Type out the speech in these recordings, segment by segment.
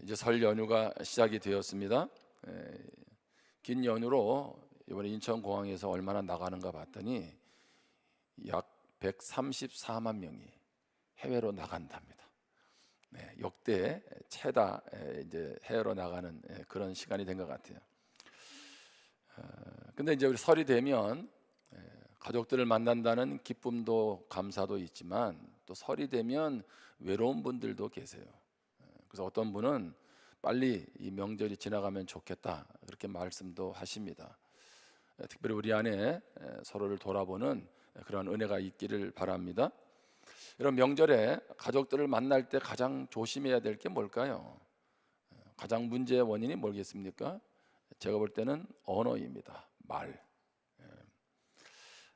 이제 설 연휴가 시작이 되었습니다. 긴 연휴로 이번에 인천공항에서 얼마나 나가는가 봤더니 약 134만 명이 해외로 나간답니다. 역대 최다 이제 해외로 나가는 그런 시간이 된 것 같아요. 근데 이제 우리 설이 되면 가족들을 만난다는 기쁨도 감사도 있지만 또 설이 되면 외로운 분들도 계세요. 그래서 어떤 분은 빨리 이 명절이 지나가면 좋겠다 그렇게 말씀도 하십니다. 특별히 우리 안에 서로를 돌아보는 그런 은혜가 있기를 바랍니다. 이런 명절에 가족들을 만날 때 가장 조심해야 될 게 뭘까요? 가장 문제의 원인이 뭐겠습니까? 제가 볼 때는 언어입니다. 말.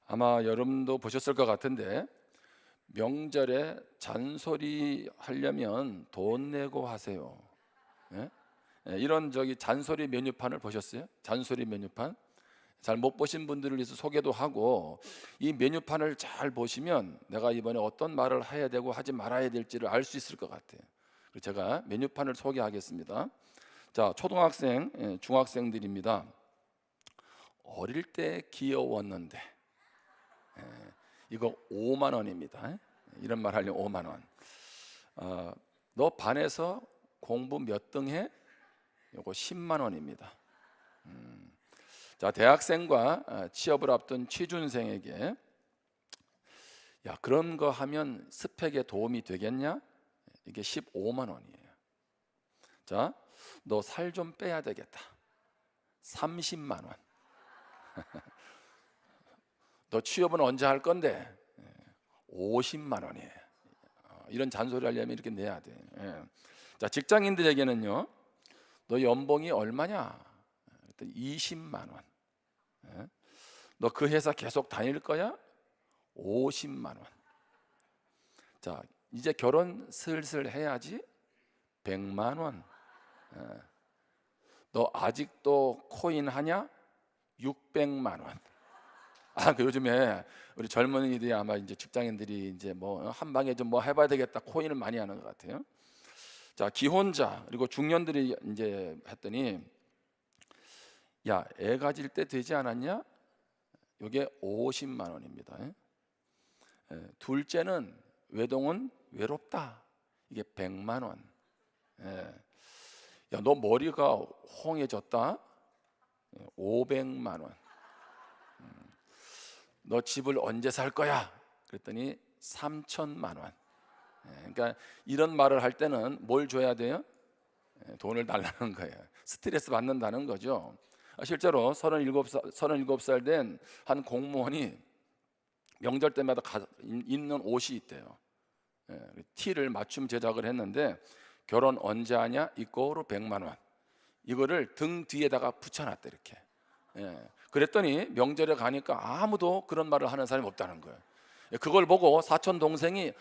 아마 여러분도 보셨을 것 같은데 명절에 잔소리 하려면 돈 내고 하세요. 이런 잔소리 메뉴판을 보셨어요? 잔소리 메뉴판? 잘 못 보신 분들을 위해서 소개도 하고, 이 메뉴판을 잘 보시면 내가 이번에 어떤 말을 해야 되고 하지 말아야 될지를 알 수 있을 것 같아요. 그래서 제가 메뉴판을 소개하겠습니다. 자, 초등학생, 중학생들입니다. 어릴 때 귀여웠는데, 이거 5만 원입니다. 이런 말 하려면 5만 원. 너 반에서 공부 몇 등 해? 이거 10만 원입니다. 자, 대학생과 취업을 앞둔 취준생에게 야, 그런 거 하면 스펙에 도움이 되겠냐? 이게 15만 원이에요. 자, 너 살 좀 빼야 되겠다. 30만 원. 너 취업은 언제 할 건데? 50만 원이에요. 이런 잔소리 하려면 이렇게 내야 돼. 자, 직장인들에게는요, 너 연봉이 얼마냐? 20만 원. 너 그 회사 계속 다닐 거야? 50만 원. 자, 이제 결혼 슬슬 해야지? 100만 원. 너 아직도 코인 하냐? 600만 원. 그 요즘에 우리 젊은이들이 아마 이제 직장인들이 이제 뭐 한 방에 좀 뭐 해봐야 되겠다 코인을 많이 하는 것 같아요. 자, 기혼자 그리고 중년들이 이제 했더니 야, 애 가질 때 되지 않았냐? 이게 50만 원입니다. 둘째는 외동은 외롭다. 이게 100만 원. 야, 너 머리가 홍해졌다. 500만 원. 너 집을 언제 살 거야? 그랬더니 3천만 원. 그러니까 이런 말을 할 때는 뭘 줘야 돼요? 돈을 달라는 거예요. 스트레스 받는다는 거죠. 실제로 37살 된 한 공무원이 명절 때마다 입는 옷이 있대요. 티를 맞춤 제작을 했는데 결혼 언제 하냐? 이거로 100만 원. 이거를 등 뒤에다가 붙여놨대 이렇게. 그랬더니 명절에 가니까 아무도 그런 말을 하는 사람이 없다는 거예요. 그걸 보고 사촌 동생이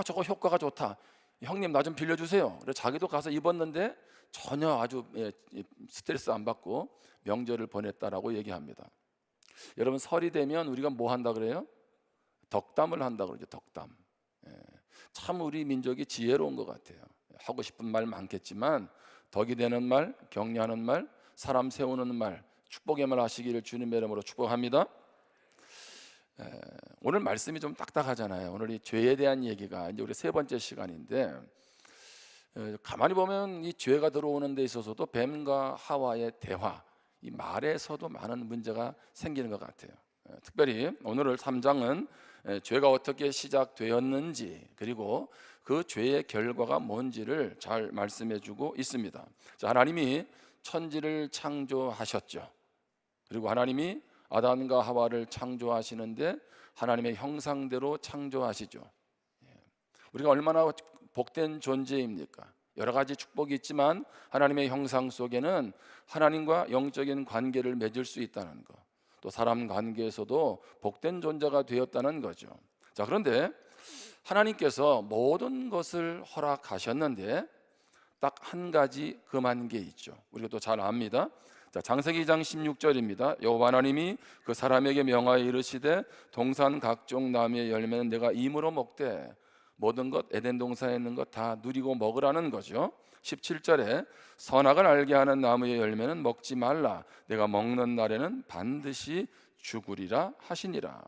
저거 효과가 좋다. 형님 나 좀 빌려주세요. 그래서 자기도 가서 입었는데 전혀 아주 스트레스 안 받고 명절을 보냈다라고 얘기합니다. 여러분, 설이 되면 우리가 뭐 한다 그래요? 덕담을 한다 그러죠. 덕담. 참 우리 민족이 지혜로운 것 같아요. 하고 싶은 말 많겠지만 덕이 되는 말, 격려하는 말, 사람 세우는 말, 축복의 말 하시기를 주님의 이름으로 축복합니다. 오늘 말씀이 좀 딱딱하잖아요. 오늘 이 죄에 대한 얘기가 이제 우리 세 번째 시간인데, 가만히 보면 이 죄가 들어오는 데 있어서도 뱀과 하와의 대화, 이 말에서도 많은 문제가 생기는 것 같아요. 특별히 오늘 3장은 죄가 어떻게 시작되었는지 그리고 그 죄의 결과가 뭔지를 잘 말씀해주고 있습니다. 자, 하나님이 천지를 창조하셨죠. 그리고 하나님이 아담과 하와를 창조하시는데 하나님의 형상대로 창조하시죠. 우리가 얼마나 복된 존재입니까? 여러 가지 축복이 있지만 하나님의 형상 속에는 하나님과 영적인 관계를 맺을 수 있다는 것, 또 사람 관계에서도 복된 존재가 되었다는 거죠. 자, 그런데 하나님께서 모든 것을 허락하셨는데 딱 한 가지 금한 게 있죠. 우리가 또 잘 압니다. 자, 창세기 2장 16절입니다. 여호와 하나님이 그 사람에게 명하여 이르시되 동산 각종 나무의 열매는 내가 임으로 먹되 모든 것 에덴 동산에 있는 것 다 누리고 먹으라는 거죠. 17절에 선악을 알게 하는 나무의 열매는 먹지 말라. 내가 먹는 날에는 반드시 죽으리라 하시니라.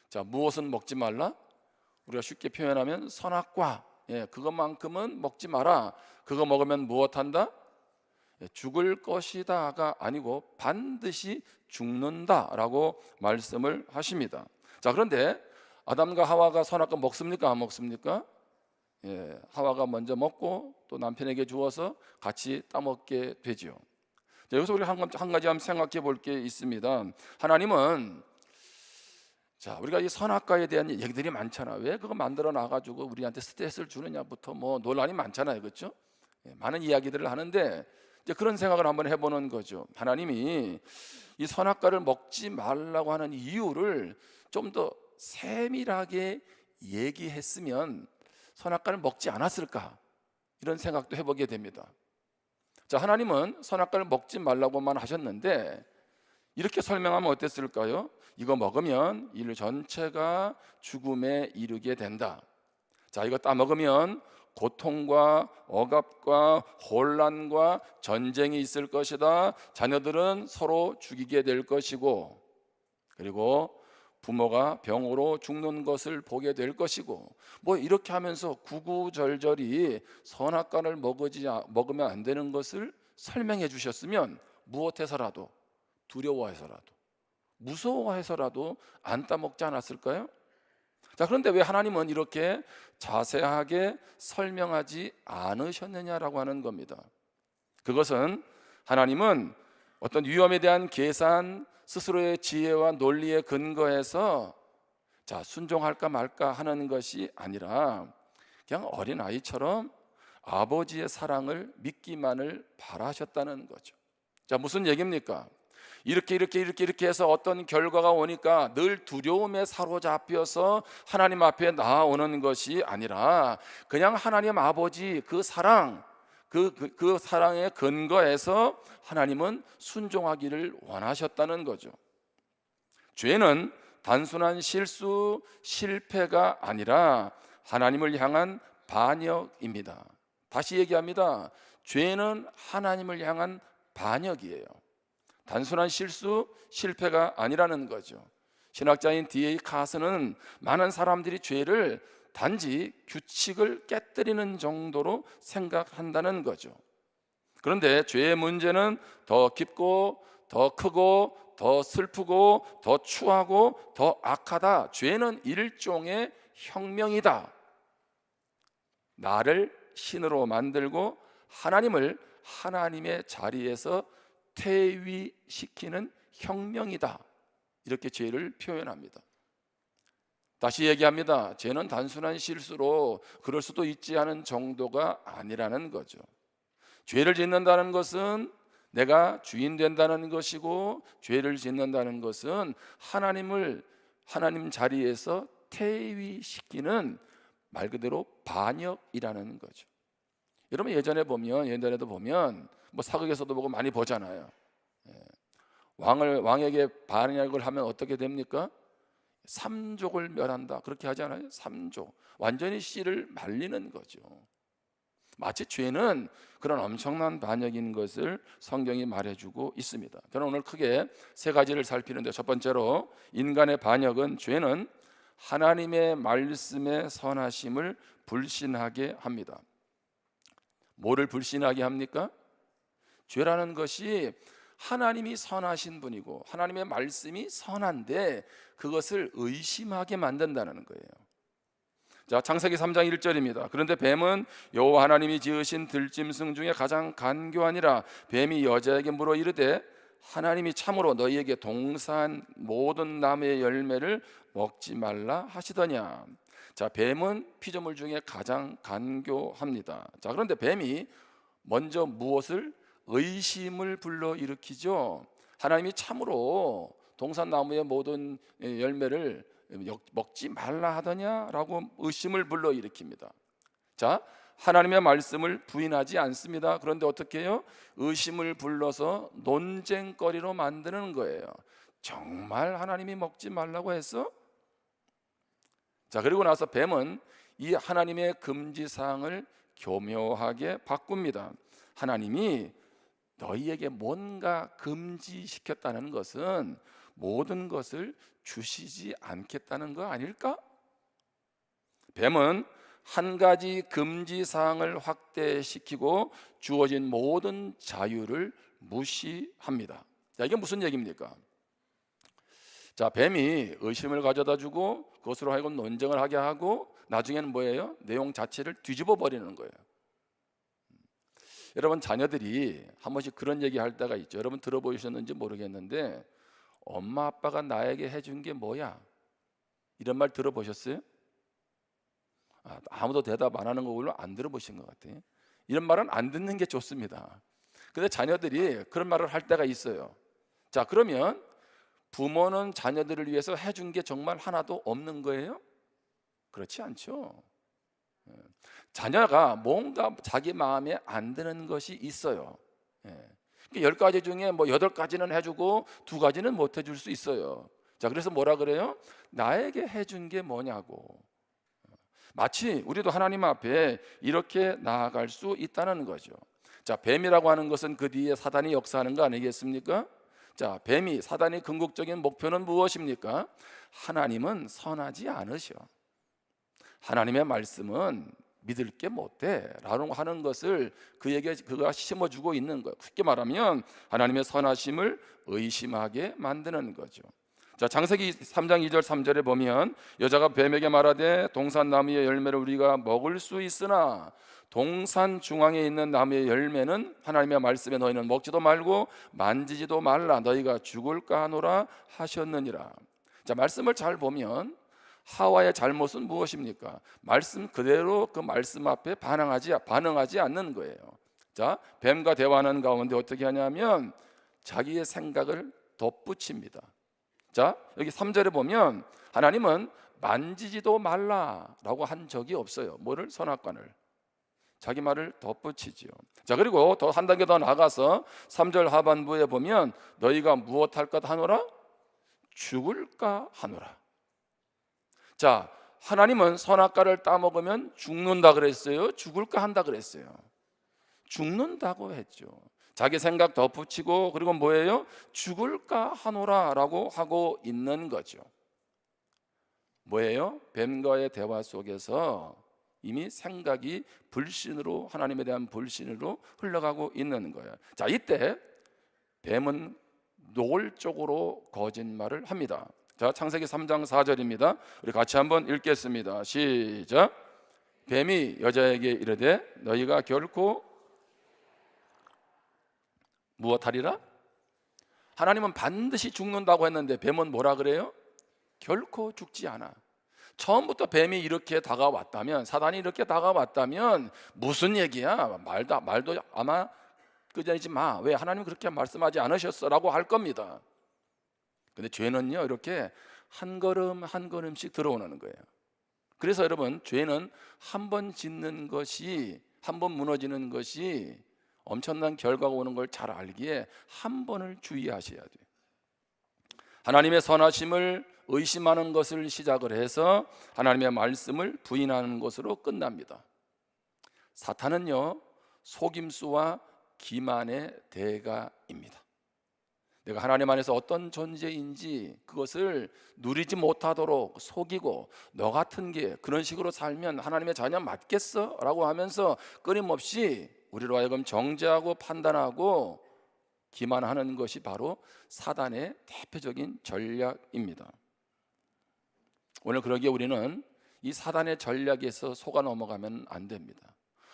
자, 무엇은 먹지 말라? 우리가 쉽게 표현하면 선악과, 그것만큼은 먹지 마라. 그거 먹으면 무엇한다? 죽을 것이다가 아니고 반드시 죽는다라고 말씀을 하십니다. 자, 그런데 아담과 하와가 선악과 먹습니까? 안 먹습니까? 하와가 먼저 먹고 또 남편에게 주어서 같이 따먹게 되죠. 자, 여기서 우리가 한 가지 한번 생각해 볼 게 있습니다. 하나님은, 자, 우리가 이 선악과에 대한 얘기들이 많잖아. 왜 그거 만들어 놔가지고 우리한테 스트레스를 주느냐부터 뭐 논란이 많잖아요, 그렇죠? 많은 이야기들을 하는데 이제 그런 생각을 한번 해보는 거죠. 하나님이 이 선악과를 먹지 말라고 하는 이유를 좀 더 세밀하게 얘기했으면 선악과를 먹지 않았을까, 이런 생각도 해보게 됩니다. 자, 하나님은 선악과를 먹지 말라고만 하셨는데 이렇게 설명하면 어땠을까요? 이거 먹으면 인류 전체가 죽음에 이르게 된다. 자, 이거 따먹으면 고통과 억압과 혼란과 전쟁이 있을 것이다. 자녀들은 서로 죽이게 될 것이고, 그리고 부모가 병으로 죽는 것을 보게 될 것이고, 뭐 이렇게 하면서 구구절절히 선악과를 먹으면 안 되는 것을 설명해 주셨으면 무엇해서라도, 두려워해서라도, 무서워해서라도 안 따먹지 않았을까요? 자, 그런데 왜 하나님은 이렇게 자세하게 설명하지 않으셨느냐라고 하는 겁니다. 그것은 하나님은 어떤 위험에 대한 계산, 스스로의 지혜와 논리에 근거해서 자, 순종할까 말까 하는 것이 아니라 그냥 어린아이처럼 아버지의 사랑을 믿기만을 바라셨다는 거죠. 자, 무슨 얘기입니까? 이렇게 해서 어떤 결과가 오니까 늘 두려움에 사로잡혀서 하나님 앞에 나아오는 것이 아니라 그냥 하나님 아버지 그 사랑, 그 사랑에 근거해서 하나님은 순종하기를 원하셨다는 거죠. 죄는 단순한 실수, 실패가 아니라 하나님을 향한 반역입니다. 다시 얘기합니다. 죄는 하나님을 향한 반역이에요. 단순한 실수, 실패가 아니라는 거죠. 신학자인 D.A. 카슨은 많은 사람들이 죄를 단지 규칙을 깨뜨리는 정도로 생각한다는 거죠. 그런데 죄의 문제는 더 깊고 더 크고 더 슬프고 더 추하고 더 악하다. 죄는 일종의 혁명이다. 나를 신으로 만들고 하나님을 하나님의 자리에서 퇴위시키는 혁명이다. 이렇게 죄를 표현합니다. 다시 얘기합니다. 죄는 단순한 실수로 그럴 수도 있지 않은 정도가 아니라는 거죠. 죄를 짓는다는 것은 내가 주인 된다는 것이고, 죄를 짓는다는 것은 하나님 자리에서 퇴위시키는 말 그대로 반역이라는 거죠. 여러분 옛날에도 보면 뭐 사극에서도 보고 많이 보잖아요. 왕에게 반역을 하면 어떻게 됩니까? 삼족을 멸한다, 그렇게 하잖아요. 삼족, 완전히 씨를 말리는 거죠. 마치 죄는 그런 엄청난 반역인 것을 성경이 말해주고 있습니다. 저는 오늘 크게 세 가지를 살피는데, 첫 번째로 인간의 반역은, 죄는 하나님의 말씀의 선하심을 불신하게 합니다. 뭐를 불신하게 합니까? 죄라는 것이 하나님이 선하신 분이고 하나님의 말씀이 선한데 그것을 의심하게 만든다는 거예요. 자, 창세기 3장 1절입니다. 그런데 뱀은 여호와 하나님이 지으신 들짐승 중에 가장 간교하니라. 뱀이 여자에게 물어 이르되 하나님이 참으로 너희에게 동산 모든 나무의 열매를 먹지 말라 하시더냐. 자, 뱀은 피조물 중에 가장 간교합니다. 자, 그런데 뱀이 먼저 무엇을? 의심을 불러일으키죠. 하나님이 참으로 동산나무의 모든 열매를 먹지 말라 하더냐라고 의심을 불러일으킵니다. 자, 하나님의 말씀을 부인하지 않습니다. 그런데 어떻게 해요? 의심을 불러서 논쟁거리로 만드는 거예요. 정말 하나님이 먹지 말라고 했어? 자, 그리고 나서 뱀은 이 하나님의 금지사항을 교묘하게 바꿉니다. 하나님이 너희에게 뭔가 금지시켰다는 것은 모든 것을 주시지 않겠다는 거 아닐까? 뱀은 한 가지 금지 사항을 확대시키고 주어진 모든 자유를 무시합니다. 자, 이게 무슨 얘기입니까? 자, 뱀이 의심을 가져다 주고 그것으로 하여금 논쟁을 하게 하고 나중에는 뭐예요? 내용 자체를 뒤집어 버리는 거예요. 여러분, 자녀들이 한 번씩 그런 얘기 할 때가 있죠. 여러분 들어보셨는지 모르겠는데, 엄마 아빠가 나에게 해준 게 뭐야? 이런 말 들어보셨어요? 아무도 대답 안 하는 거 별로 안 들어보신 것 같아요. 이런 말은 안 듣는 게 좋습니다. 근데 자녀들이 그런 말을 할 때가 있어요. 자, 그러면 부모는 자녀들을 위해서 해준 게 정말 하나도 없는 거예요? 그렇지 않죠. 자녀가 뭔가 자기 마음에 안 드는 것이 있어요. 10가지 중에 뭐 8가지는 해주고 2가지는 못 해줄 수 있어요. 자, 그래서 뭐라 그래요? 나에게 해준 게 뭐냐고. 마치 우리도 하나님 앞에 이렇게 나아갈 수 있다는 거죠. 자, 뱀이라고 하는 것은 그 뒤에 사단이 역사하는 거 아니겠습니까? 자, 뱀이 사단의 궁극적인 목표는 무엇입니까? 하나님은 선하지 않으셔. 하나님의 말씀은 믿을 게 못돼 라고 하는 것을 그가 심어주고 있는 거예요. 쉽게 말하면 하나님의 선하심을 의심하게 만드는 거죠. 자, 창세기 3장 2절 3절에 보면 여자가 뱀에게 말하되 동산 나무의 열매를 우리가 먹을 수 있으나 동산 중앙에 있는 나무의 열매는 하나님의 말씀에 너희는 먹지도 말고 만지지도 말라 너희가 죽을까 하노라 하셨느니라. 자, 말씀을 잘 보면 하와의 잘못은 무엇입니까? 말씀 그대로 그 말씀 앞에 반응하지 않는 거예요. 자, 뱀과 대화하는 가운데 어떻게 하냐면 자기의 생각을 덧붙입니다. 자, 여기 3절에 보면 하나님은 만지지도 말라라고 한 적이 없어요. 뭐를? 선악과를. 자기 말을 덧붙이지요. 자, 그리고 더 한 단계 더 나가서 3절 하반부에 보면 너희가 무엇할까 하노라? 죽을까 하노라. 자, 하나님은 선악과를 따먹으면 죽는다 그랬어요? 죽을까 한다 그랬어요? 죽는다고 했죠. 자기 생각 덧붙이고 그리고 뭐예요? 죽을까 하노라라고 하고 있는 거죠. 뭐예요? 뱀과의 대화 속에서 이미 생각이 불신으로, 하나님에 대한 불신으로 흘러가고 있는 거예요. 자, 이때 뱀은 노골적으로 거짓말을 합니다. 자, 창세기 3장 4절입니다. 우리 같이 한번 읽겠습니다. 시작. 뱀이 여자에게 이르되 너희가 결코 무엇하리라? 하나님은 반드시 죽는다고 했는데 뱀은 뭐라 그래요? 결코 죽지 않아. 처음부터 뱀이 이렇게 다가왔다면, 사단이 이렇게 다가왔다면 무슨 얘기야? 말도 아마 끄자지 마. 왜 하나님 그렇게 말씀하지 않으셨어? 라고 할 겁니다. 근데 죄는요, 이렇게 한 걸음 한 걸음씩 들어오는 거예요. 그래서 여러분, 죄는 한 번 짓는 것이, 한 번 무너지는 것이 엄청난 결과가 오는 걸 잘 알기에 한 번을 주의하셔야 돼요. 하나님의 선하심을 의심하는 것을 시작을 해서 하나님의 말씀을 부인하는 것으로 끝납니다. 사탄은요, 속임수와 기만의 대가입니다. 내가 하나님 안에서 어떤 존재인지 그것을 누리지 못하도록 속이고, 너 같은 게 그런 식으로 살면 하나님의 자녀 맞겠어? 라고 하면서 끊임없이 우리로 하여금 정죄하고 판단하고 기만하는 것이 바로 사단의 대표적인 전략입니다. 오늘 그러기에 우리는 이 사단의 전략에서 속아 넘어가면 안 됩니다.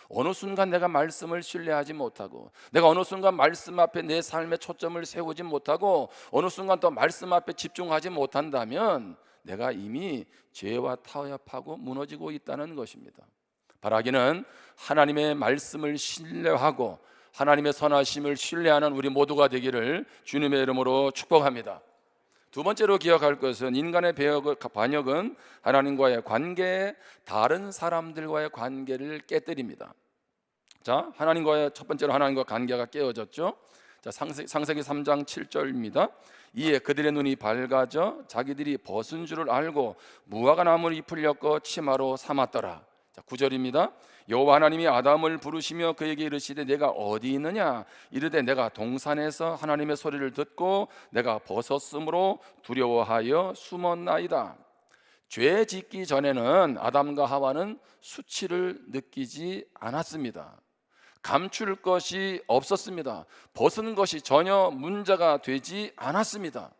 어느 순간 내가 말씀을 신뢰하지 못하고, 내가 어느 순간 말씀 앞에 내 삶의 초점을 세우지 못하고, 어느 순간 또 말씀 앞에 집중하지 못한다면 내가 이미 죄와 타협하고 무너지고 있다는 것입니다. 바라기는 하나님의 말씀을 신뢰하고 하나님의 선하심을 신뢰하는 우리 모두가 되기를 주님의 이름으로 축복합니다. 두 번째로 기억할 것은 인간의 반역은 하나님과의 관계, 다른 사람들과의 관계를 깨뜨립니다. 자, 첫 번째로 하나님과 관계가 깨어졌죠. 자, 창세기 3장 7절입니다. 이에 그들의 눈이 밝아져 자기들이 벗은 줄을 알고 무화과 나무를 잎을 엮어 치마로 삼았더라. 자, 9절입니다. 여호와 하나님이 아담을 부르시며 그에게 이르시되 내가 어디 있느냐? 이르되 내가 동산에서 하나님의 소리를 듣고 내가 벗었으므로 두려워하여 숨었나이다. 죄 짓기 전에는 아담과 하와는 수치를 느끼지 않았습니다. 감출 것이 없었습니다. 벗은 것이 전혀 문제가 되지 않았습니다.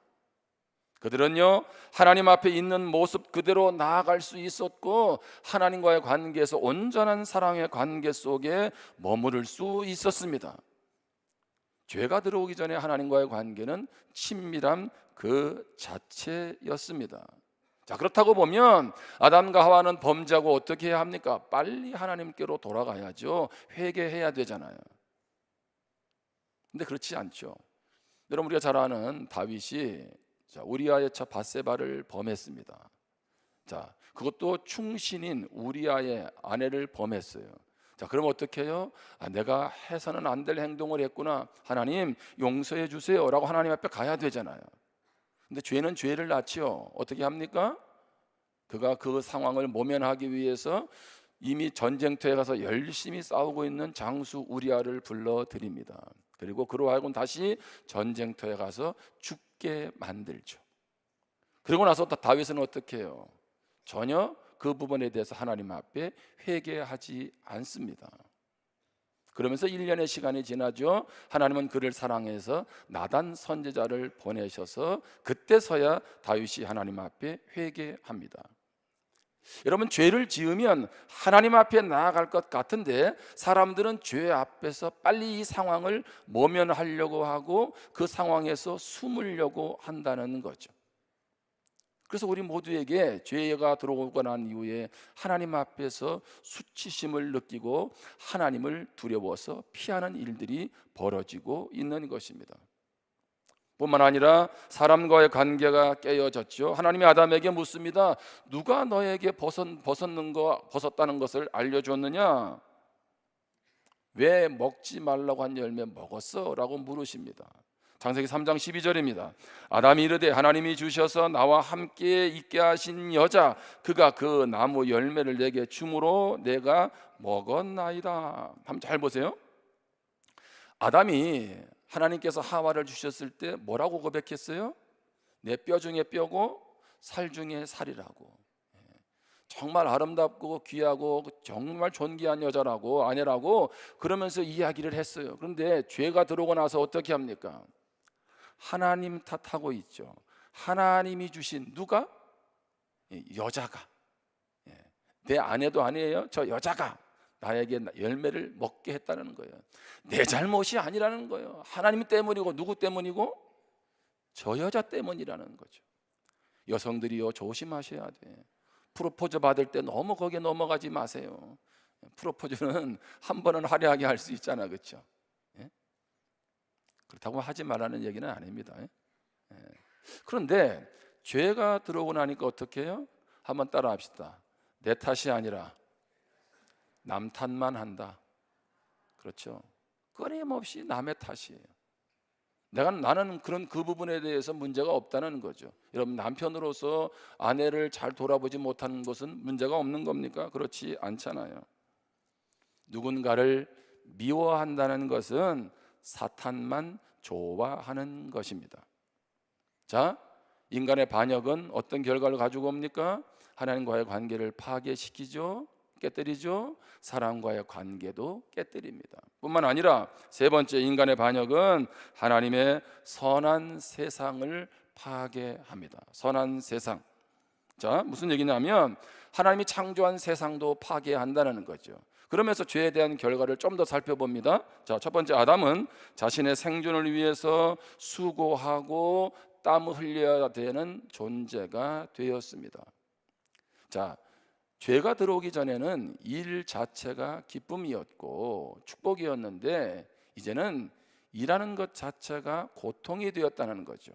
그들은요, 하나님 앞에 있는 모습 그대로 나아갈 수 있었고 하나님과의 관계에서 온전한 사랑의 관계 속에 머무를 수 있었습니다. 죄가 들어오기 전에 하나님과의 관계는 친밀함 그 자체였습니다. 자, 그렇다고 보면 아담과 하와는 범죄하고 어떻게 해야 합니까? 빨리 하나님께로 돌아가야죠. 회개해야 되잖아요. 근데 그렇지 않죠. 여러분, 우리가 잘 아는 다윗이 우리아의 차 밧세바를 범했습니다. 자, 그것도 충신인 우리아의 아내를 범했어요. 자, 그럼 어떻게 해요? 내가 해서는 안 될 행동을 했구나, 하나님 용서해 주세요 라고 하나님 앞에 가야 되잖아요. 근데 죄는 죄를 낳지요. 어떻게 합니까? 그가 그 상황을 모면하기 위해서 이미 전쟁터에 가서 열심히 싸우고 있는 장수 우리아를 불러들입니다. 그리고 그로 하여금 다시 전쟁터에 가서 죽게 만들죠. 그리고 나서 다윗은 어떻게 해요? 전혀 그 부분에 대해서 하나님 앞에 회개하지 않습니다. 그러면서 1년의 시간이 지나죠. 하나님은 그를 사랑해서 나단 선지자를 보내셔서 그때서야 다윗이 하나님 앞에 회개합니다. 여러분, 죄를 지으면 하나님 앞에 나아갈 것 같은데 사람들은 죄 앞에서 빨리 이 상황을 모면하려고 하고 그 상황에서 숨으려고 한다는 거죠. 그래서 우리 모두에게 죄가 들어오고 난 이후에 하나님 앞에서 수치심을 느끼고 하나님을 두려워서 피하는 일들이 벌어지고 있는 것입니다. 뿐만 아니라 사람과의 관계가 깨어졌죠. 하나님이 아담에게 묻습니다. 누가 너에게 벗었다는 것을 알려줬느냐? 왜 먹지 말라고 한 열매 먹었어? 라고 물으십니다. 창세기 3장 12절입니다. 아담이 이르되 하나님이 주셔서 나와 함께 있게 하신 여자 그가 그 나무 열매를 내게 주므로 내가 먹었나이다. 한번 잘 보세요. 아담이 하나님께서 하와를 주셨을 때 뭐라고 고백했어요? 내 뼈 중에 뼈고 살 중에 살이라고. 정말 아름답고 귀하고 정말 존귀한 여자라고, 아내라고 그러면서 이야기를 했어요. 그런데 죄가 들어오고 나서 어떻게 합니까? 하나님 탓하고 있죠. 하나님이 주신 누가? 여자가. 내 아내도 아니에요. 저 여자가 나에게 열매를 먹게 했다는 거예요. 내 잘못이 아니라는 거예요. 하나님 때문이고 누구 때문이고? 저 여자 때문이라는 거죠. 여성들이요, 조심하셔야 돼. 프로포즈 받을 때 너무 거기에 넘어가지 마세요. 프로포즈는 한 번은 화려하게 할 수 있잖아, 그렇죠? 그렇다고 하지 말라는 얘기는 아닙니다. 그런데 죄가 들어오고 나니까 어떻게 해요? 한번 따라 합시다. 내 탓이 아니라 남 탓만 한다. 그렇죠? 끊임없이 남의 탓이에요. 나는 그 부분에 대해서 문제가 없다는 거죠. 여러분, 남편으로서 아내를 잘 돌아보지 못하는 것은 문제가 없는 겁니까? 그렇지 않잖아요. 누군가를 미워한다는 것은 사탄만 좋아하는 것입니다. 자, 인간의 반역은 어떤 결과를 가지고 옵니까? 하나님과의 관계를 파괴시키죠. 깨뜨리죠. 사람과의 관계도 깨뜨립니다. 뿐만 아니라 세 번째, 인간의 반역은 하나님의 선한 세상을 파괴합니다. 선한 세상. 자, 무슨 얘기냐면 하나님이 창조한 세상도 파괴한다는 거죠. 그러면서 죄에 대한 결과를 좀 더 살펴봅니다. 자, 첫 번째, 아담은 자신의 생존을 위해서 수고하고 땀을 흘려야 되는 존재가 되었습니다. 자, 죄가 들어오기 전에는 일 자체가 기쁨이었고 축복이었는데 이제는 일하는 것 자체가 고통이 되었다는 거죠.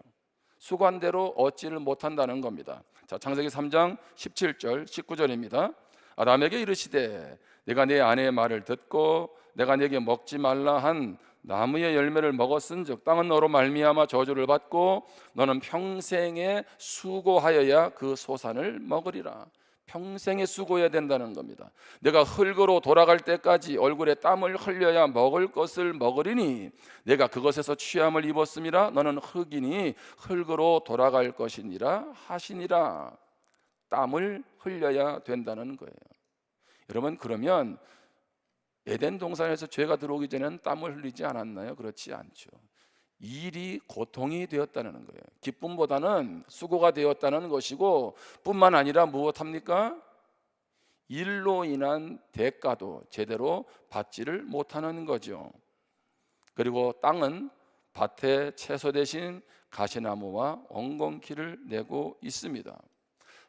수고한 대로 얻지를 못한다는 겁니다. 자, 창세기 3장 17절 19절입니다. 아담에게 이르시되 내가 내 아내의 말을 듣고 내가 내게 먹지 말라 한 나무의 열매를 먹었은즉 땅은 너로 말미암아 저주를 받고 너는 평생에 수고하여야 그 소산을 먹으리라. 평생에 수고해야 된다는 겁니다. 내가 흙으로 돌아갈 때까지 얼굴에 땀을 흘려야 먹을 것을 먹으리니 내가 그것에서 취함을 입었음이라. 너는 흙이니 흙으로 돌아갈 것이니라 하시니라. 땀을 흘려야 된다는 거예요. 여러분, 그러면 에덴 동산에서 죄가 들어오기 전에는 땀을 흘리지 않았나요? 그렇지 않죠. 일이 고통이 되었다는 거예요. 기쁨보다는 수고가 되었다는 것이고, 뿐만 아니라 무엇합니까? 일로 인한 대가도 제대로 받지를 못하는 거죠. 그리고 땅은 밭에 채소 대신 가시나무와 엉겅퀴를 내고 있습니다.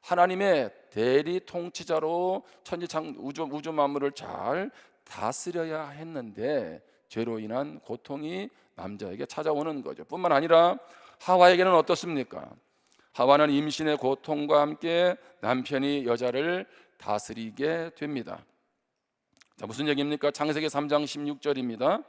하나님의 대리 통치자로 천지창 우주 만물을 잘 다스려야 했는데 죄로 인한 고통이 남자에게 찾아오는 거죠. 뿐만 아니라 하와에게는 어떻습니까? 하와는 임신의 고통과 함께 남편이 여자를 다스리게 됩니다. 자, 무슨 얘기입니까? 창세기 3장 16절입니다.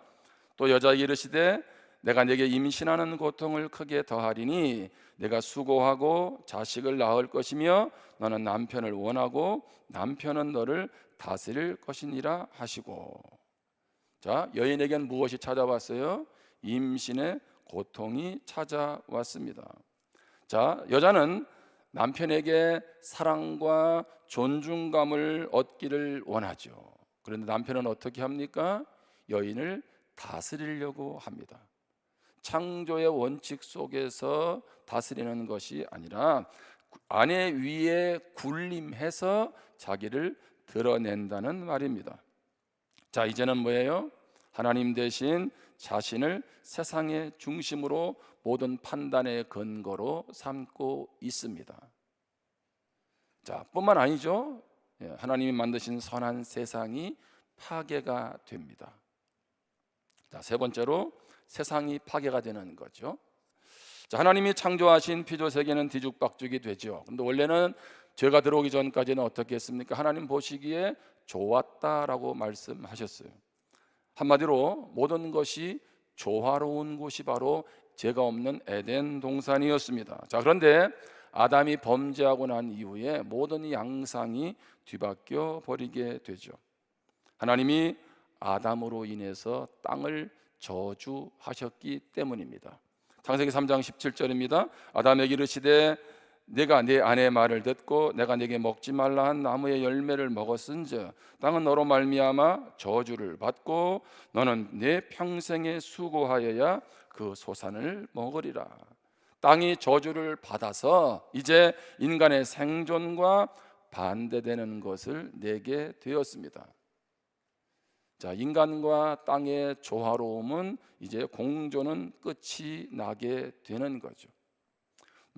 또 여자에게 이르시되 내가 네게 임신하는 고통을 크게 더하리니 내가 수고하고 자식을 낳을 것이며 너는 남편을 원하고 남편은 너를 다스릴 것이니라 하시고. 자, 여인에겐 무엇이 찾아왔어요? 임신의 고통이 찾아왔습니다. 자, 여자는 남편에게 사랑과 존중감을 얻기를 원하죠. 그런데 남편은 어떻게 합니까? 여인을 다스리려고 합니다. 창조의 원칙 속에서 다스리는 것이 아니라 아내 위에 군림해서 자기를 드러낸다는 말입니다. 자, 이제는 뭐예요? 하나님 대신 자신을 세상의 중심으로 모든 판단의 근거로 삼고 있습니다. 자, 뿐만 아니죠. 하나님이 만드신 선한 세상이 파괴가 됩니다. 자, 세 번째로 세상이 파괴가 되는 거죠. 자, 하나님이 창조하신 피조 세계는 뒤죽박죽이 되죠. 그런데 원래는 죄가 들어오기 전까지는 어떻게 했습니까? 하나님 보시기에 좋았다라고 말씀하셨어요. 한마디로 모든 것이 조화로운 곳이 바로 죄가 없는 에덴 동산이었습니다. 자, 그런데 아담이 범죄하고 난 이후에 모든 양상이 뒤바뀌어 버리게 되죠. 하나님이 아담으로 인해서 땅을 저주하셨기 때문입니다. 창세기 3장 17절입니다. 아담에게 이르시되 내가 내 아내의 말을 듣고 내가 내게 먹지 말라 한 나무의 열매를 먹었은즉 땅은 너로 말미암아 저주를 받고 너는 내 평생에 수고하여야 그 소산을 먹으리라. 땅이 저주를 받아서 이제 인간의 생존과 반대되는 것을 내게 되었습니다. 자, 인간과 땅의 조화로움은 이제 공존은 끝이 나게 되는 거죠.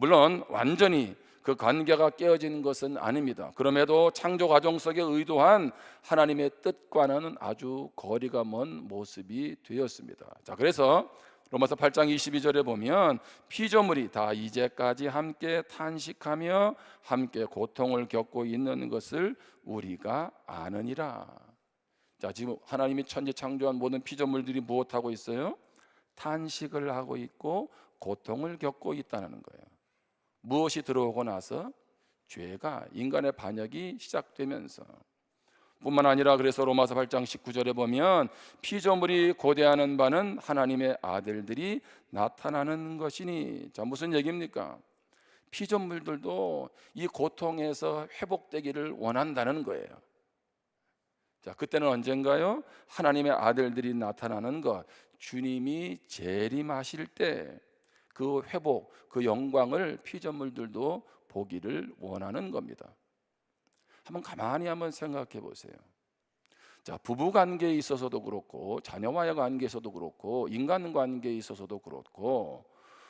물론 완전히 그 관계가 깨어진 것은 아닙니다. 그럼에도 창조 과정 속에 의도한 하나님의 뜻과는 아주 거리가 먼 모습이 되었습니다. 자, 그래서 로마서 8장 22절에 보면 피조물이 다 이제까지 함께 탄식하며 함께 고통을 겪고 있는 것을 우리가 아느니라. 자, 지금 하나님이 천지 창조한 모든 피조물들이 무엇하고 있어요? 탄식을 하고 있고 고통을 겪고 있다는 거예요. 무엇이 들어오고 나서? 죄가, 인간의 반역이 시작되면서. 뿐만 아니라 그래서 로마서 8장 19절에 보면 피조물이 고대하는 바는 하나님의 아들들이 나타나는 것이니. 자, 무슨 얘기입니까? 피조물들도 이 고통에서 회복되기를 원한다는 거예요. 자, 그때는 언젠가요? 하나님의 아들들이 나타나는 것, 주님이 재림하실 때 그 회복, 그 영광을 피조물들도 보기를 원하는 겁니다. 한번 가만히 한번 생각해 보세요. 자, 부부 관계에 있어서도 그렇고 자녀와의 관계에서도 그렇고 인간 관계에 있어서도 그렇고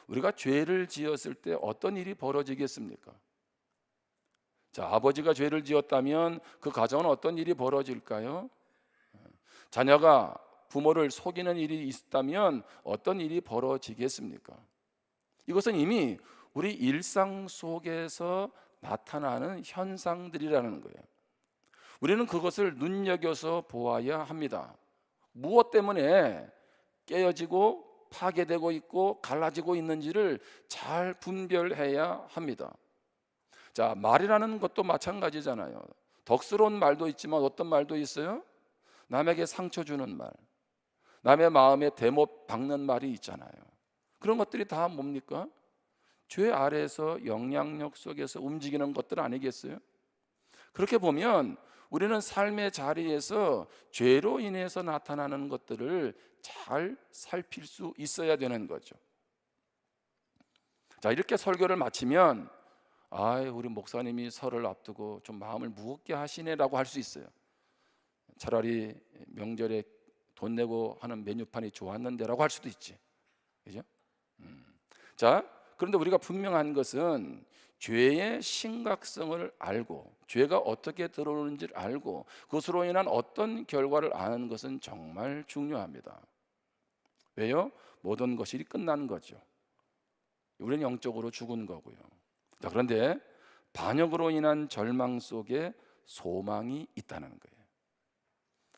우리가 죄를 지었을 때 어떤 일이 벌어지겠습니까? 자, 아버지가 죄를 지었다면 그 가정은 어떤 일이 벌어질까요? 자녀가 부모를 속이는 일이 있다면 어떤 일이 벌어지겠습니까? 이것은 이미 우리 일상 속에서 나타나는 현상들이라는 거예요. 우리는 그것을 눈여겨서 보아야 합니다. 무엇 때문에 깨어지고 파괴되고 있고 갈라지고 있는지를 잘 분별해야 합니다. 자, 자, 말이라는 것도 마찬가지잖아요. 덕스러운 말도 있지만 어떤 말도 있어요? 남에게 상처 주는 말, 남의 마음에 대못 박는 말이 있잖아요. 그런 것들이 다 뭡니까? 죄 아래에서 영향력 속에서 움직이는 것들 아니겠어요? 그렇게 보면 우리는 삶의 자리에서 죄로 인해서 나타나는 것들을 잘 살필 수 있어야 되는 거죠. 자, 이렇게 설교를 마치면 우리 목사님이 설을 앞두고 좀 마음을 무겁게 하시네라고 할 수 있어요. 차라리 명절에 돈 내고 하는 메뉴판이 좋았는데라고 할 수도 있지, 그죠? 자, 그런데 우리가 분명한 것은 죄의 심각성을 알고 죄가 어떻게 들어오는지를 알고 그것으로 인한 어떤 결과를 아는 것은 정말 중요합니다. 왜요? 모든 것이 끝난 거죠. 우리는 영적으로 죽은 거고요. 자, 그런데 반역으로 인한 절망 속에 소망이 있다는 거예요.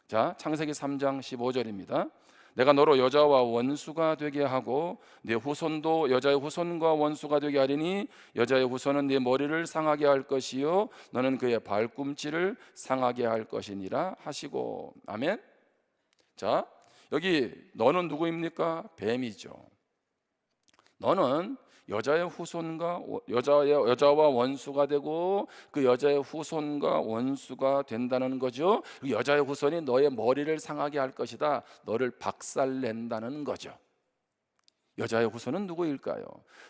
자, 창세기 3장 15절입니다. 내가 너로 여자와 원수가 되게 하고 네 후손도 여자의 후손과 원수가 되게 하리니 여자의 후손은 네 머리를 상하게 할 것이요 너는 그의 발꿈치를 상하게 할 것이니라 하시고. 아멘. 자, 여기 너는 누구입니까? 뱀이죠. 너는 여자의 후손과 여자와 원수가 되고 그 여자의 후손과 원수가 된다는 거죠. 그 여자의 후손이 너의 머리를 상하게 할 것이다. 너를 박살낸다는 거죠. 여자의 후손은 누구일까요?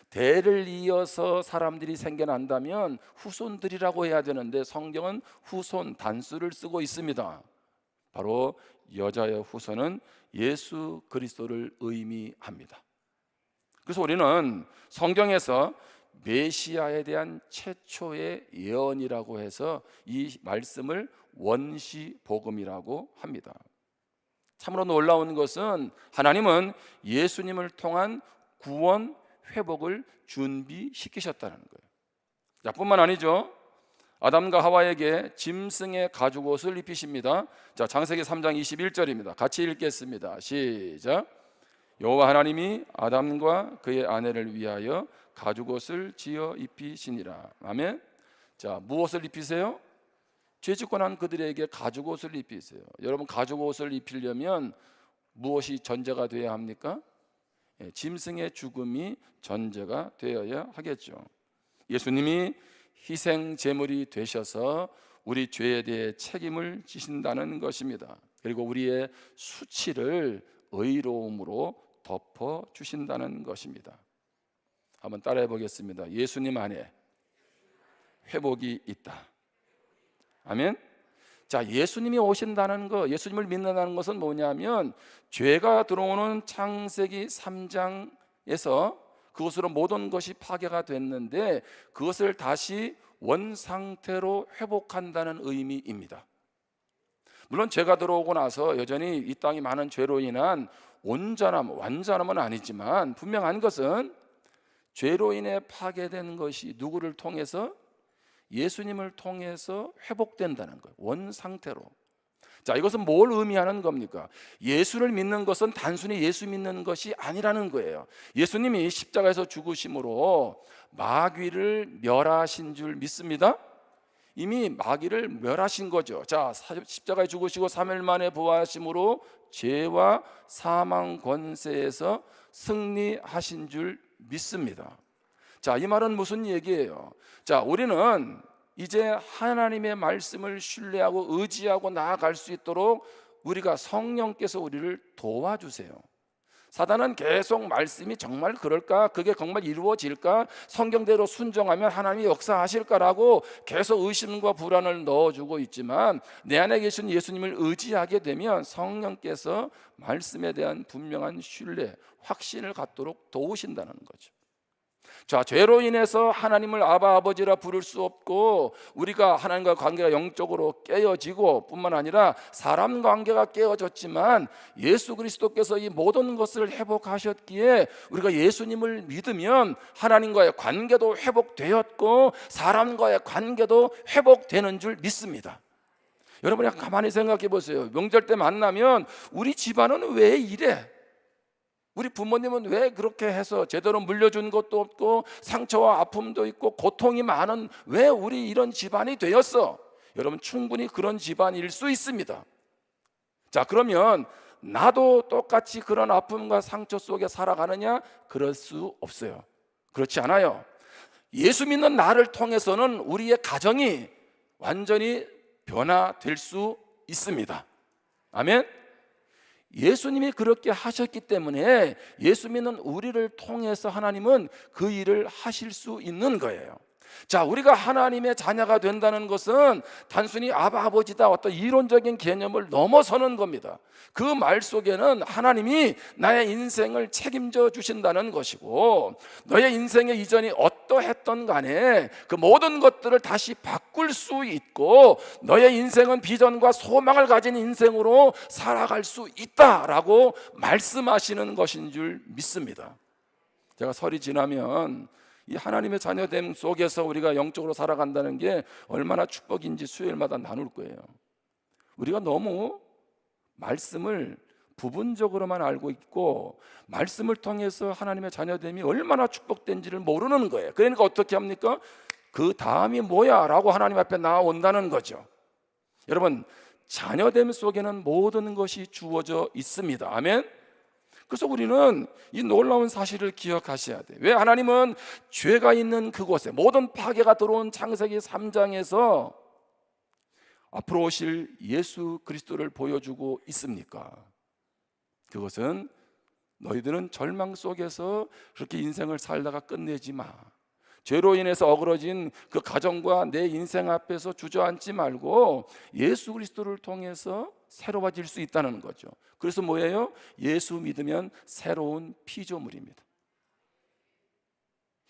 대를 이어서 사람들이 생겨난다면 후손들이라고 해야 되는데 성경은 후손 단수를 쓰고 있습니다. 바로 여자의 후손은 예수 그리스도를 의미합니다. 그래서 우리는 성경에서 메시아에 대한 최초의 예언이라고 해서 이 말씀을 원시복음이라고 합니다. 참으로 놀라운 것은 하나님은 예수님을 통한 구원, 회복을 준비시키셨다는 거예요. 자, 뿐만 아니죠. 아담과 하와에게 짐승의 가죽옷을 입히십니다. 자, 창세기 3장 21절입니다. 같이 읽겠습니다. 시작. 여호와 하나님이 아담과 그의 아내를 위하여 가죽옷을 지어 입히시니라. 아멘. 자, 무엇을 입히세요? 죄짓고 난 그들에게 가죽옷을 입히세요. 여러분, 가죽옷을 입히려면 무엇이 전제가 되어야 합니까? 짐승의 죽음이 전제가 되어야 하겠죠. 예수님이 희생 제물이 되셔서 우리 죄에 대해 책임을 지신다는 것입니다. 그리고 우리의 수치를 의로움으로 덮어 주신다는 것입니다. 한번 따라해 보겠습니다. 예수님 안에 회복이 있다. 아멘. 자, 예수님이 오신다는 것, 예수님을 믿는다는 것은 뭐냐면 죄가 들어오는 창세기 3장에서 그것으로 모든 것이 파괴가 됐는데 그것을 다시 원상태로 회복한다는 의미입니다. 물론 죄가 들어오고 나서 여전히 이 땅이 많은 죄로 인한 완전함은 아니지만 분명한 것은 죄로 인해 파괴된 것이 누구를 통해서? 예수님을 통해서 회복된다는 거예요. 원상태로. 자, 이것은 뭘 의미하는 겁니까? 예수를 믿는 것은 단순히 예수 믿는 것이 아니라는 거예요. 예수님이 십자가에서 죽으심으로 마귀를 멸하신 줄 믿습니다. 이미 마귀를 멸하신 거죠. 자, 십자가에 죽으시고 3일 만에 부활하심으로 죄와 사망 권세에서 승리하신 줄 믿습니다. 자, 이 말은 무슨 얘기예요? 자, 우리는 이제 하나님의 말씀을 신뢰하고 의지하고 나아갈 수 있도록 우리가 성령께서 우리를 도와주세요. 사단은 계속 말씀이 정말 그럴까? 그게 정말 이루어질까? 성경대로 순종하면 하나님이 역사하실까라고 계속 의심과 불안을 넣어주고 있지만 내 안에 계신 예수님을 의지하게 되면 성령께서 말씀에 대한 분명한 신뢰, 확신을 갖도록 도우신다는 거죠. 자, 죄로 인해서 하나님을 아바 아버지라 부를 수 없고 우리가 하나님과 관계가 영적으로 깨어지고 뿐만 아니라 사람 관계가 깨어졌지만 예수 그리스도께서 이 모든 것을 회복하셨기에 우리가 예수님을 믿으면 하나님과의 관계도 회복되었고 사람과의 관계도 회복되는 줄 믿습니다. 여러분이 가만히 생각해 보세요. 명절 때 만나면 우리 집안은 왜 이래? 우리 부모님은 왜 그렇게 해서 제대로 물려준 것도 없고 상처와 아픔도 있고 고통이 많은 왜 우리 이런 집안이 되었어? 여러분, 충분히 그런 집안일 수 있습니다. 자, 그러면 나도 똑같이 그런 아픔과 상처 속에 살아가느냐? 그럴 수 없어요. 그렇지 않아요. 예수 믿는 나를 통해서는 우리의 가정이 완전히 변화될 수 있습니다. 아멘. 예수님이 그렇게 하셨기 때문에 예수 믿는 우리를 통해서 하나님은 그 일을 하실 수 있는 거예요. 자, 우리가 하나님의 자녀가 된다는 것은 단순히 아버지다 어떤 이론적인 개념을 넘어서는 겁니다. 그 말 속에는 하나님이 나의 인생을 책임져 주신다는 것이고, 너의 인생의 이전이 어떠했던 간에 그 모든 것들을 다시 바꿀 수 있고, 너의 인생은 비전과 소망을 가진 인생으로 살아갈 수 있다라고 말씀하시는 것인 줄 믿습니다. 제가 설이 지나면 이 하나님의 자녀됨 속에서 우리가 영적으로 살아간다는 게 얼마나 축복인지 수요일마다 나눌 거예요. 우리가 너무 말씀을 부분적으로만 알고 있고 말씀을 통해서 하나님의 자녀됨이 얼마나 축복된지를 모르는 거예요. 그러니까 어떻게 합니까? 그 다음이 뭐야? 라고 하나님 앞에 나아온다는 거죠. 여러분, 자녀됨 속에는 모든 것이 주어져 있습니다. 아멘. 그래서 우리는 이 놀라운 사실을 기억하셔야 돼요. 왜 하나님은 죄가 있는 그곳에 모든 파괴가 들어온 창세기 3장에서 앞으로 오실 예수 그리스도를 보여주고 있습니까? 그것은 너희들은 절망 속에서 그렇게 인생을 살다가 끝내지 마. 죄로 인해서 어그러진 그 가정과 내 인생 앞에서 주저앉지 말고 예수 그리스도를 통해서 새로워질 수 있다는 거죠. 그래서 뭐예요? 예수 믿으면 새로운 피조물입니다.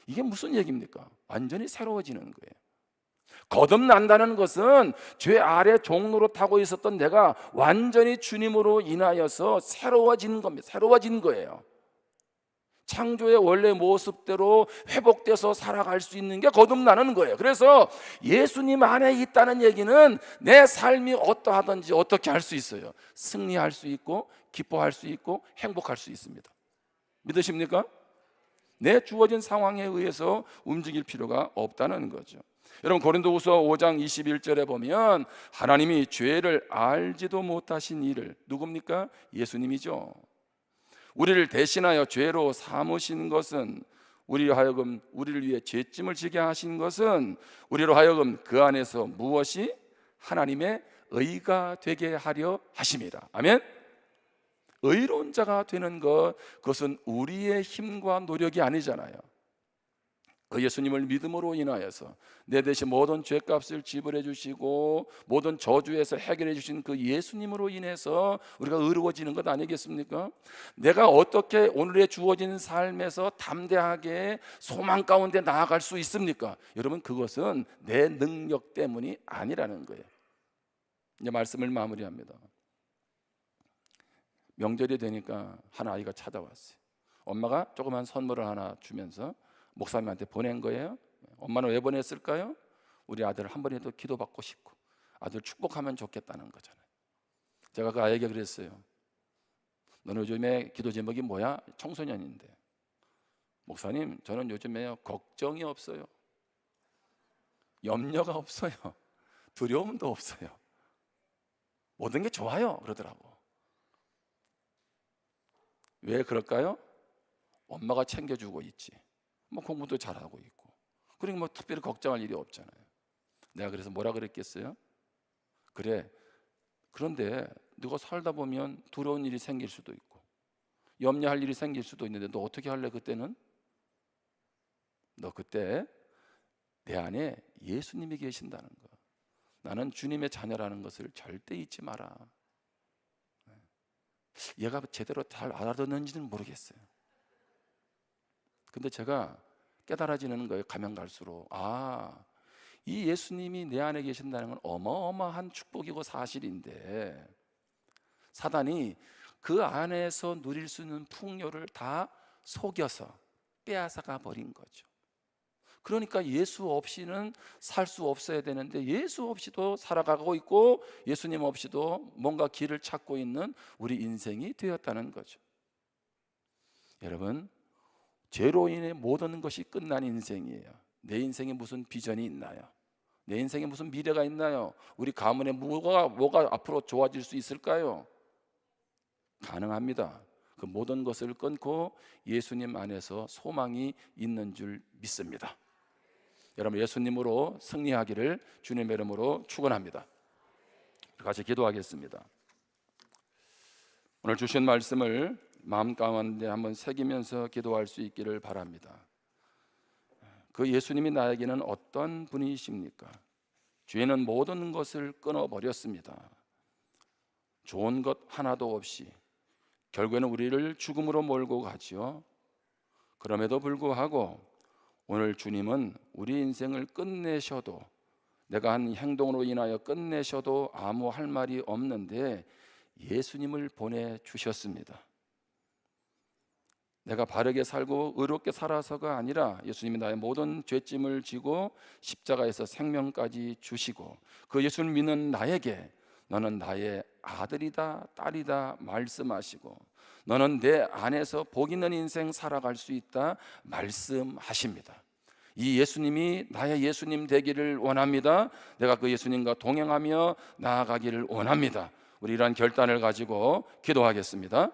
이게 무슨 얘기입니까? 완전히 새로워지는 거예요. 거듭난다는 것은 죄 아래 종로로 타고 있었던 내가 완전히 주님으로 인하여서 새로워진 겁니다. 새로워진 거예요. 창조의 원래 모습대로 회복돼서 살아갈 수 있는 게 거듭나는 거예요. 그래서 예수님 안에 있다는 얘기는 내 삶이 어떠하든지 어떻게 할 수 있어요. 승리할 수 있고 기뻐할 수 있고 행복할 수 있습니다. 믿으십니까? 내 주어진 상황에 의해서 움직일 필요가 없다는 거죠. 여러분, 고린도후서 5장 21절에 보면 하나님이 죄를 알지도 못하신 이를, 누굽니까? 예수님이죠. 우리를 대신하여 죄로 삼으신 것은, 우리로 하여금 우리를 위해 죄짐을 지게 하신 것은 우리로 하여금 그 안에서 무엇이 하나님의 의가 되게 하려 하심이라. 아멘. 의로운 자가 되는 것, 그것은 우리의 힘과 노력이 아니잖아요. 그 예수님을 믿음으로 인하여서 내 대신 모든 죄값을 지불해 주시고 모든 저주에서 해결해 주신 그 예수님으로 인해서 우리가 의로워지는 것 아니겠습니까? 내가 어떻게 오늘의 주어진 삶에서 담대하게 소망 가운데 나아갈 수 있습니까? 여러분, 그것은 내 능력 때문이 아니라는 거예요. 이제 말씀을 마무리합니다. 명절이 되니까 한 아이가 찾아왔어요. 엄마가 조그만 선물을 하나 주면서 목사님한테 보낸 거예요. 엄마는 왜 보냈을까요? 우리 아들 한 번이라도 기도받고 싶고 아들 축복하면 좋겠다는 거잖아요. 제가 그 아이에게 그랬어요. 너는 요즘에 기도 제목이 뭐야? 청소년인데. 목사님, 저는 요즘에 걱정이 없어요. 염려가 없어요. 두려움도 없어요. 모든 게 좋아요. 그러더라고. 왜 그럴까요? 엄마가 챙겨주고 있지. 뭐 공부도 잘하고 있고, 그러니까 뭐 특별히 걱정할 일이 없잖아요. 내가 그래서 뭐라 그랬겠어요? 그래, 그런데 너가 살다 보면 두려운 일이 생길 수도 있고 염려할 일이 생길 수도 있는데 너 어떻게 할래? 그때는 너 그때 내 안에 예수님이 계신다는 거, 나는 주님의 자녀라는 것을 절대 잊지 마라. 얘가 제대로 잘 알아듣는지는 모르겠어요. 근데 제가 깨달아지는 거예요. 가면 갈수록 이 예수님이 내 안에 계신다는 건 어마어마한 축복이고 사실인데 사단이 그 안에서 누릴 수 있는 풍요를 다 속여서 빼앗아가 버린 거죠. 그러니까 예수 없이는 살 수 없어야 되는데 예수 없이도 살아가고 있고 예수님 없이도 뭔가 길을 찾고 있는 우리 인생이 되었다는 거죠. 여러분, 죄로 인해 모든 것이 끝난 인생이에요. 내 인생에 무슨 비전이 있나요? 내 인생에 무슨 미래가 있나요? 우리 가문에 뭐가 앞으로 좋아질 수 있을까요? 가능합니다. 그 모든 것을 끊고 예수님 안에서 소망이 있는 줄 믿습니다. 여러분, 예수님으로 승리하기를 주님의 이름으로 축원합니다. 같이 기도하겠습니다. 오늘 주신 말씀을 마음 가운데 한번 새기면서 기도할 수 있기를 바랍니다. 그 예수님이 나에게는 어떤 분이십니까? 죄는 모든 것을 끊어버렸습니다. 좋은 것 하나도 없이 결국에는 우리를 죽음으로 몰고 가지요. 그럼에도 불구하고 오늘 주님은 우리 인생을 끝내셔도, 내가 한 행동으로 인하여 끝내셔도 아무 할 말이 없는데 예수님을 보내주셨습니다. 내가 바르게 살고 의롭게 살아서가 아니라 예수님이 나의 모든 죄짐을 지고 십자가에서 생명까지 주시고, 그 예수를 믿는 나에게 너는 나의 아들이다 딸이다 말씀하시고, 너는 내 안에서 복 있는 인생 살아갈 수 있다 말씀하십니다. 이 예수님이 나의 예수님 되기를 원합니다. 내가 그 예수님과 동행하며 나아가기를 원합니다. 우리 이러한 결단을 가지고 기도하겠습니다.